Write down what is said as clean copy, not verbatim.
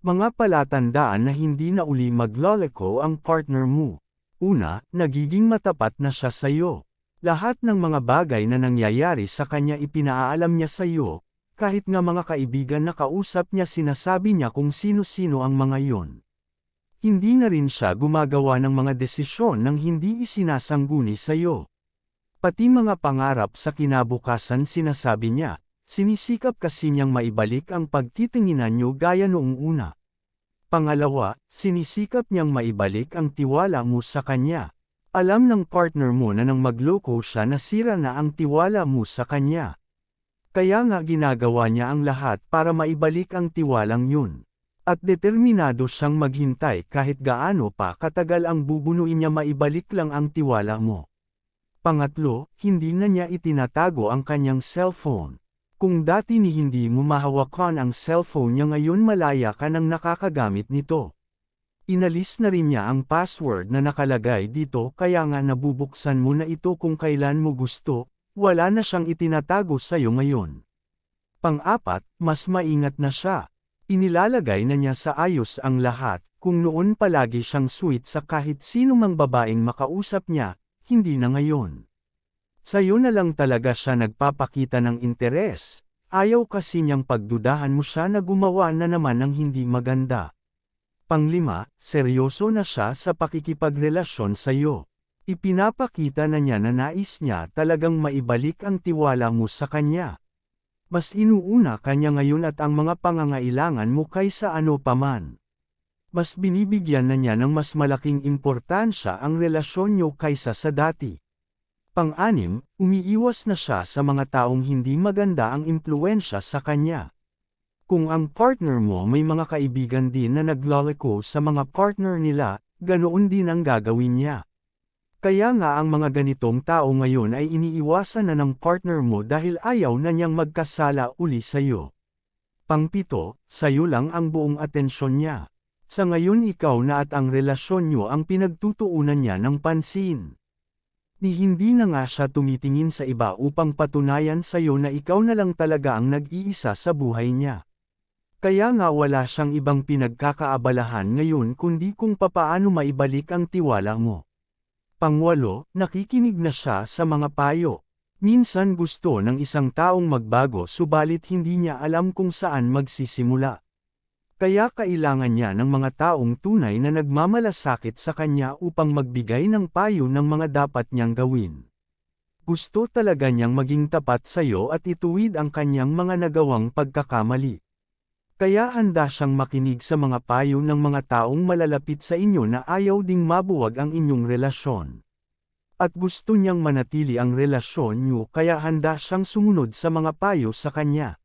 Mga palatandaan na hindi na uli magloloko ang partner mo. Una, nagiging matapat na siya sa iyo. Lahat ng mga bagay na nangyayari sa kanya ipinaalam niya sa iyo, kahit nga mga kaibigan na kausap niya sinasabi niya kung sino-sino ang mga iyon. Hindi na rin siya gumagawa ng mga desisyon nang hindi isinasangguni sa iyo. Pati mga pangarap sa kinabukasan sinasabi niya, sinisikap kasi niyang maibalik ang pagtitinginan niyo gaya noong una. Pangalawa, sinisikap niyang maibalik ang tiwala mo sa kanya. Alam ng partner mo na nang magloko siya nasira na ang tiwala mo sa kanya. Kaya nga ginagawa niya ang lahat para maibalik ang tiwalang yun. At determinado siyang maghintay kahit gaano pa katagal ang bubunuin niya maibalik lang ang tiwala mo. Pangatlo, hindi na niya itinatago ang kanyang cellphone. Kung dati ni hindi mo mahawakan ang cellphone niya ngayon malaya ka nang nakakagamit nito. Inalis na rin niya ang password na nakalagay dito kaya nga nabubuksan mo na ito kung kailan mo gusto, wala na siyang itinatago sa'yo ngayon. Pang-apat, mas maingat na siya. Inilalagay na niya sa ayos ang lahat, kung noon palagi siyang sweet sa kahit sino mang babaeng makausap niya, hindi na ngayon. Sa'yo na lang talaga siya nagpapakita ng interes, ayaw kasi niyang pagdudahan mo siya na gumawa na naman ng hindi maganda. Panglima, seryoso na siya sa pakikipagrelasyon sa iyo. Ipinapakita na niya na nais niya talagang maibalik ang tiwala mo sa kanya. Mas inuuna kanya ngayon at ang mga pangangailangan mo kaysa ano paman. Mas binibigyan na niya ng mas malaking importansya ang relasyon niyo kaysa sa dati. Pang-anim, umiiwas na siya sa mga taong hindi maganda ang impluwensya sa kanya. Kung ang partner mo may mga kaibigan din na nagloloko sa mga partner nila, ganoon din ang gagawin niya. Kaya nga ang mga ganitong tao ngayon ay iniiwasan na ng partner mo dahil ayaw na niyang magkasala uli sa iyo. Pang-pito, sa'yo lang ang buong atensyon niya. Sa ngayon ikaw na at ang relasyon niyo ang pinagtutuunan niya ng pansin. Ni hindi na nga siya tumitingin sa iba upang patunayan sa iyo na ikaw na lang talaga ang nag-iisa sa buhay niya. Kaya nga wala siyang ibang pinagkakaabalahan ngayon kundi kung papaano maibalik ang tiwala mo. Pangwalo, nakikinig na siya sa mga payo. Minsan gusto ng isang taong magbago subalit hindi niya alam kung saan magsisimula. Kaya kailangan niya ng mga taong tunay na nagmamalasakit sa kanya upang magbigay ng payo ng mga dapat niyang gawin. Gusto talaga niyang maging tapat sa iyo at ituwid ang kanyang mga nagawang pagkakamali. Kaya handa siyang makinig sa mga payo ng mga taong malalapit sa inyo na ayaw ding mabuwag ang inyong relasyon. At gusto niyang manatili ang relasyon niyo kaya handa siyang sumunod sa mga payo sa kanya.